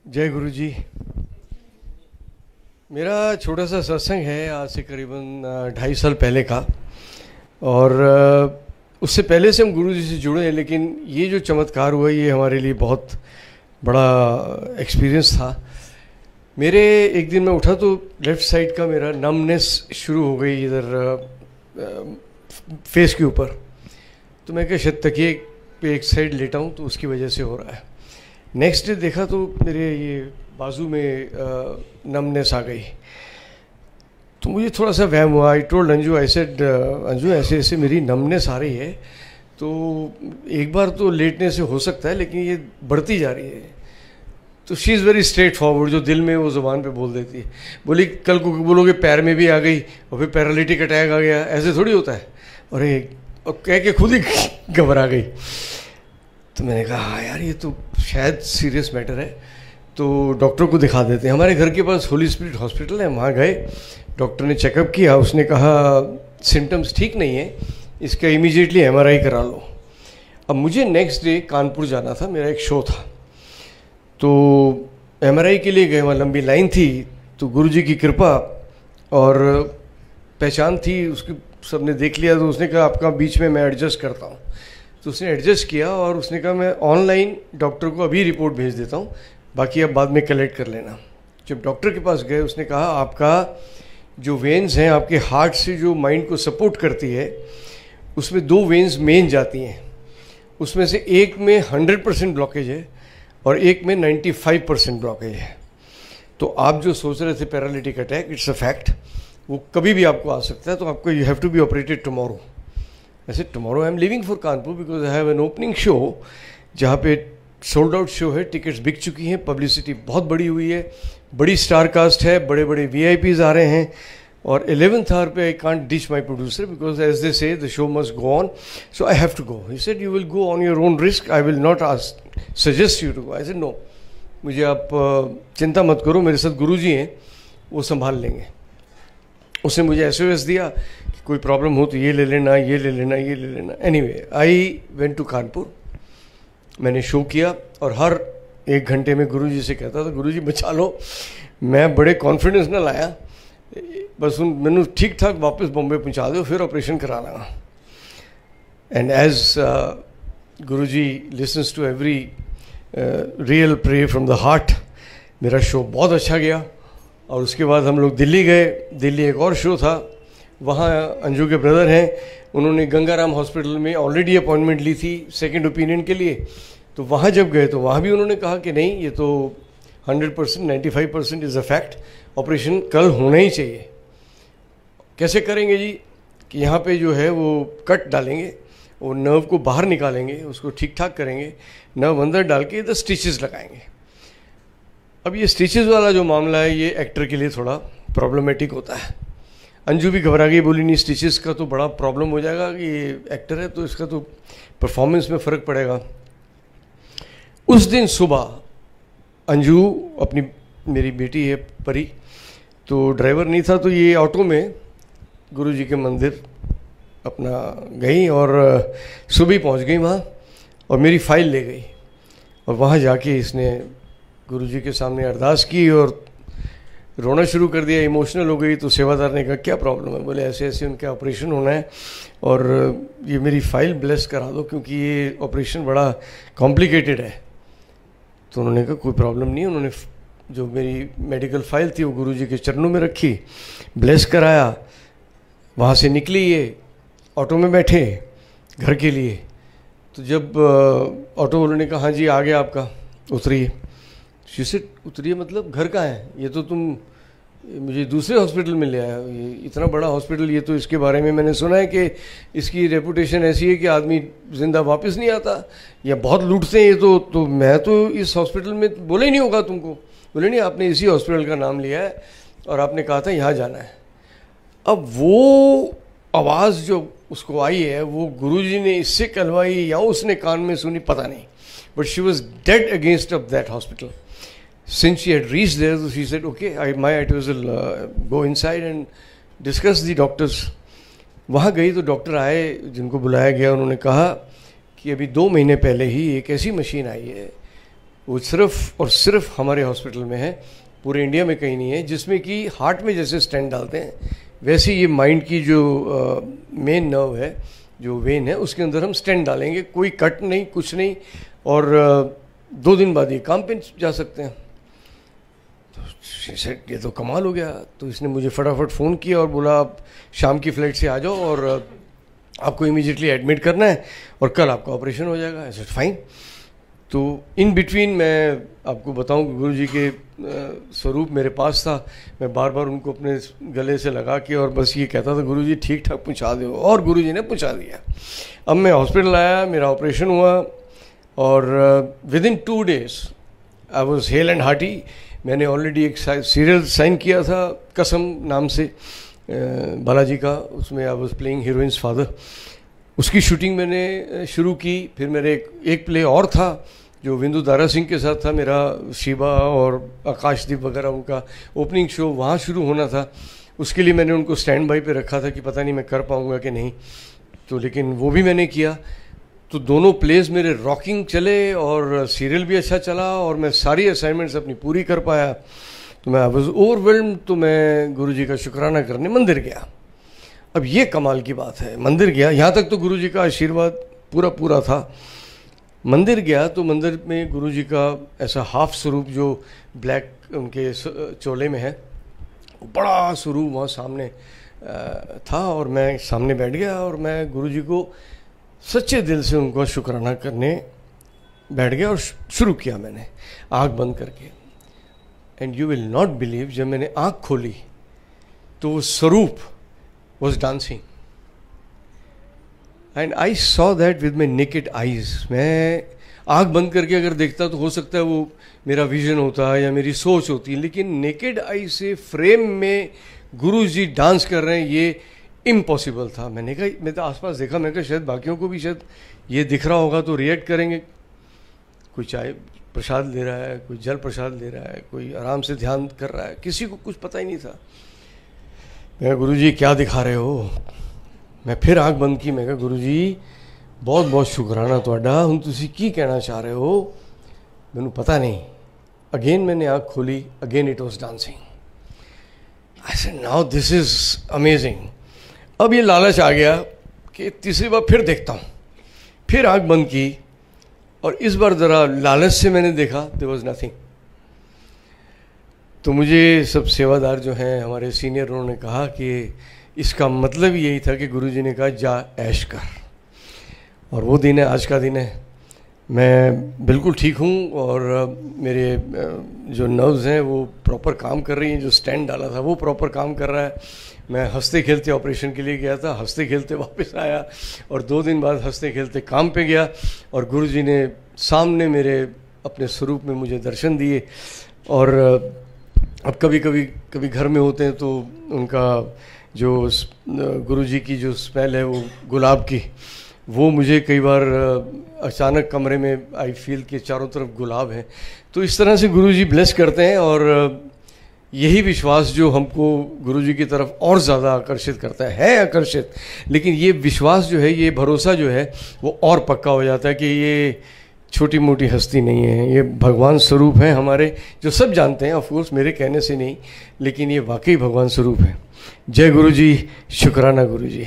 जय गुरु जी। मेरा छोटा सा सत्संग है आज से करीबन 2.5 साल पहले का। और उससे पहले से हम गुरु जी से जुड़े हैं, लेकिन ये जो चमत्कार हुआ ये हमारे लिए बहुत बड़ा एक्सपीरियंस था। मेरे एक दिन मैं उठा तो लेफ़्ट साइड का मेरा नमनेस शुरू हो गई इधर फेस के ऊपर। तो मैं क्या शायद तकिए पे एक साइड लेटा हूँ तो उसकी वजह से हो रहा है। नेक्स्ट डे देखा तो मेरे ये बाजू में नमनेस आ गई। तो मुझे थोड़ा सा वहम हुआ। I told Anju, I said Anju ऐसे ऐसे मेरी नमनेस आ रही है, तो एक बार तो लेटने से हो सकता है, लेकिन ये बढ़ती जा रही है। तो she is very straight forward, जो दिल में वो ज़ुबान पे बोल देती है। बोली कल को बोलोगे पैर में भी आ गई और फिर पैरालिटिक अटैक आ गया, ऐसे थोड़ी होता है। और कह के खुद ही घबरा गई। तो मैंने कहा हाँ यार, ये तो शायद सीरियस मैटर है, तो डॉक्टर को दिखा देते हैं। हमारे घर के पास होली स्पिरिट हॉस्पिटल है, वहाँ गए। डॉक्टर ने चेकअप किया, उसने कहा सिम्टम्स ठीक नहीं है, इसका इमीडिएटली एमआरआई करा लो। अब मुझे नेक्स्ट डे कानपुर जाना था, मेरा एक शो था, तो एमआरआई के लिए गए। वहाँ लंबी लाइन थी, तो गुरुजी की कृपा और पहचान थी उसकी, सबने देख लिया। तो उसने कहा आपका बीच में मैं एडजस्ट करता हूँ। तो उसने एडजस्ट किया और उसने कहा मैं ऑनलाइन डॉक्टर को अभी रिपोर्ट भेज देता हूँ, बाकी आप बाद में कलेक्ट कर लेना। जब डॉक्टर के पास गए, उसने कहा आपका जो वेन्स हैं आपके हार्ट से जो माइंड को सपोर्ट करती है, उसमें 2 वेन्स मेन जाती हैं। उसमें से एक में 100% ब्लॉकेज है और एक में 95% ब्लॉकेज है। तो आप जो सोच रहे थे paralytic attack, it's a fact, वो कभी भी आपको आ सकता है। तो आपको you have to be operated tomorrow. ऐसे tomorrow I am living for Kanpur because I have an opening show, जहाँ पे सोल्ड आउट शो है, टिकट्स बिक चुकी हैं, पब्लिसिटी बहुत बड़ी हुई है, बड़ी स्टार कास्ट है, बड़े बड़े VIPs आ रहे हैं। और 11th आवर पे I can't ditch my producer because as they say the show must go on, so I have to go. He said you will go on your own risk, I will not suggest you to go. I said no, मुझे आप चिंता मत करो, मेरे साथ गुरु जी हैं, वो संभाल लेंगे। उसने मुझे SOS दिया कि कोई प्रॉब्लम हो तो ये ले लेना, ये ले लेना, ये ले लेना। Anyway I went to Kanpur, मैंने शो किया और हर 1 घंटे में गुरुजी से कहता था गुरुजी बचा लो। मैं बड़े कॉन्फिडेंस न लाया, बस मैंने ठीक ठाक वापस बॉम्बे पहुंचा दो, फिर ऑपरेशन करा लगा। And as Guruji listens to every real pray from the heart, मेरा शो बहुत अच्छा गया। और उसके बाद हम लोग दिल्ली गए। दिल्ली एक और शो था, वहाँ अंजू के ब्रदर हैं, उन्होंने गंगाराम हॉस्पिटल में ऑलरेडी अपॉइंटमेंट ली थी सेकंड ओपिनियन के लिए। तो वहाँ जब गए तो वहाँ भी उन्होंने कहा कि नहीं, ये तो 100% 95% इज़ अ फैक्ट, ऑपरेशन कल होना ही चाहिए। कैसे करेंगे जी? कि यहाँ पे जो है वो कट डालेंगे, वो नर्व को बाहर निकालेंगे, उसको ठीक ठाक करेंगे, नर्व अंदर डाल के इधर स्टिचेस लगाएंगे। अब ये स्टिचेस वाला जो मामला है, ये एक्टर के लिए थोड़ा प्रॉब्लमेटिक होता है। अंजू भी घबरा गई, बोली नहीं स्टिचेस का तो बड़ा प्रॉब्लम हो जाएगा, कि ये एक्टर है तो इसका तो परफॉर्मेंस में फ़र्क पड़ेगा। उस दिन सुबह अंजू अपनी, मेरी बेटी है परी, तो ड्राइवर नहीं था, तो ये ऑटो में गुरुजी के मंदिर अपना गई और सुबह पहुंच गई वहाँ और मेरी फाइल ले गई। और वहाँ जाके इसने गुरुजी के सामने अरदास की और रोना शुरू कर दिया, इमोशनल हो गई। तो सेवादार ने कहा क्या प्रॉब्लम है? बोले ऐसे ऐसे उनका ऑपरेशन होना है और ये मेरी फ़ाइल ब्लेस करा दो क्योंकि ये ऑपरेशन बड़ा कॉम्प्लिकेटेड है। तो उन्होंने कहा कोई प्रॉब्लम नहीं। उन्होंने जो मेरी मेडिकल फ़ाइल थी वो गुरुजी के चरणों में रखी, ब्लेस कराया। वहाँ से निकली, ये ऑटो में बैठे घर के लिए। तो जब ऑटो वालों ने कहा हाँ जी आ गया आपका, उतरिए। शीशे उतरिए मतलब घर कहाँ है? ये तो तुम मुझे दूसरे हॉस्पिटल में ले आया, ये इतना बड़ा हॉस्पिटल, ये तो इसके बारे में मैंने सुना है कि इसकी रेपुटेशन ऐसी है कि आदमी जिंदा वापस नहीं आता या बहुत लूटते हैं ये तो मैं तो इस हॉस्पिटल में, बोले ही नहीं होगा तुमको। बोले नहीं, आपने इसी हॉस्पिटल का नाम लिया है और आपने कहा था यहाँ जाना है। अब वो आवाज़ जो उसको आई है वो गुरुजी ने इससे कहलवाई या उसने कान में सुनी, पता नहीं, but she was dead against of that hospital. Since she had reached there, so she said, okay, my advice will go inside and discuss the doctors. वहाँ गई तो डॉक्टर आए जिनको बुलाया गया। उन्होंने कहा कि अभी 2 महीने पहले ही एक ऐसी मशीन आई है वो सिर्फ और सिर्फ हमारे हॉस्पिटल में है, पूरे इंडिया में कहीं नहीं है, जिसमें कि हार्ट में जैसे स्टेंट डालते हैं वैसे ये माइंड की जो मेन नर्व है, जो वेन है, उसके अंदर हम स्टेंट डालेंगे, कोई कट नहीं, कुछ नहीं, और 2 दिन बाद ये काम पे जा सकते हैं। तो ये तो कमाल हो गया। तो इसने मुझे फटाफट फ़ोन किया और बोला आप शाम की फ़्लाइट से आ जाओ और आपको इमीडिएटली एडमिट करना है और कल आपका ऑपरेशन हो जाएगा। ऐसे फाइन। तो इन बिटवीन मैं आपको बताऊं कि गुरुजी के स्वरूप मेरे पास था। मैं बार बार उनको अपने गले से लगा के और बस ये कहता था गुरुजी ठीक ठाक पहुंचा दो, और गुरुजी ने पहुंचा दिया। अब मैं हॉस्पिटल आया, मेरा ऑपरेशन हुआ और within 2 days I was hello and hearty. मैंने ऑलरेडी एक सीरियल साइन किया था कसम नाम से बालाजी का, उसमें I was playing heroines father. उसकी शूटिंग मैंने शुरू की। फिर मेरे एक प्ले और था जो विंदु दारा सिंह के साथ था मेरा, शिवा और आकाशदीप वगैरह, उनका ओपनिंग शो वहाँ शुरू होना था। उसके लिए मैंने उनको स्टैंड बाई पे रखा था कि पता नहीं मैं कर पाऊँगा कि नहीं, तो लेकिन वो भी मैंने किया। तो दोनों प्लेस मेरे रॉकिंग चले और सीरियल भी अच्छा चला और मैं सारी असाइनमेंट्स अपनी पूरी कर पाया। तो मैं वाज ओवरवेल्म्ड। तो मैं गुरुजी का शुक्राना करने मंदिर गया। अब ये कमाल की बात है, मंदिर गया, यहाँ तक तो गुरुजी का आशीर्वाद पूरा था। मंदिर गया तो मंदिर में गुरुजी का ऐसा हाफ स्वरूप जो ब्लैक उनके चोले में है, बड़ा स्वरूप वहाँ सामने था और मैं सामने बैठ गया और मैं गुरुजी को सच्चे दिल से उनको शुक्राना करने बैठ गया और शुरू किया मैंने आँख बंद करके। And you will not believe, जब मैंने आँख खोली तो वो स्वरूप was dancing and I saw that with my naked eyes। मैं आँख बंद करके अगर देखता तो हो सकता है वो मेरा विजन होता है या मेरी सोच होती है, लेकिन नेकेड आई से फ्रेम में गुरुजी डांस कर रहे हैं, ये इम्पॉसिबल था। मैंने कहा, मैं तो आसपास देखा, मैं कहा शायद बाकियों को भी शायद ये दिख रहा होगा तो रिएक्ट करेंगे। कोई चाय प्रसाद ले रहा है, कोई जल प्रसाद ले रहा है, कोई आराम से ध्यान कर रहा है, किसी को कुछ पता ही नहीं था। मैं गुरुजी क्या दिखा रहे हो। मैं फिर आँख बंद की। मैं कहा गुरुजी बहुत बहुत शुक्राना तुहाडा, हुण तुसीं की कहना चाह रहे हो मैनू पता नहीं। अगेन मैंने आँख खोली, again it was dancing. I said now this is amazing. अब ये लालच आ गया कि तीसरी बार फिर देखता हूँ। फिर आँख बंद की और इस बार ज़रा लालच से मैंने देखा, देयर वॉज नथिंग। तो मुझे सब सेवादार जो हैं हमारे सीनियर, उन्होंने कहा कि इसका मतलब यही था कि गुरुजी ने कहा जा ऐश कर। और वो दिन है, आज का दिन है। मैं बिल्कुल ठीक हूँ और मेरे जो नर्व्स हैं वो प्रॉपर काम कर रही हैं। जो स्टैंड डाला था वो प्रॉपर काम कर रहा है। मैं हंसते खेलते ऑपरेशन के लिए गया था, हंसते खेलते वापस आया और 2 दिन बाद हंसते खेलते काम पे गया और गुरुजी ने सामने मेरे अपने स्वरूप में मुझे दर्शन दिए। और अब कभी घर में होते हैं तो उनका जो गुरुजी की जो स्मेल है वो गुलाब की, वो मुझे कई बार अचानक कमरे में आई फील के चारों तरफ गुलाब है। तो इस तरह से गुरुजी ब्लेस करते हैं और यही विश्वास जो हमको गुरुजी की तरफ और ज़्यादा आकर्षित करता है आकर्षित, लेकिन ये विश्वास जो है, ये भरोसा जो है वो और पक्का हो जाता है कि ये छोटी मोटी हस्ती नहीं है, ये भगवान स्वरूप हैं हमारे, जो सब जानते हैं, ऑफ कोर्स मेरे कहने से नहीं, लेकिन ये वाकई भगवान स्वरूप है। जय गुरुजी, शुक्राना गुरुजी।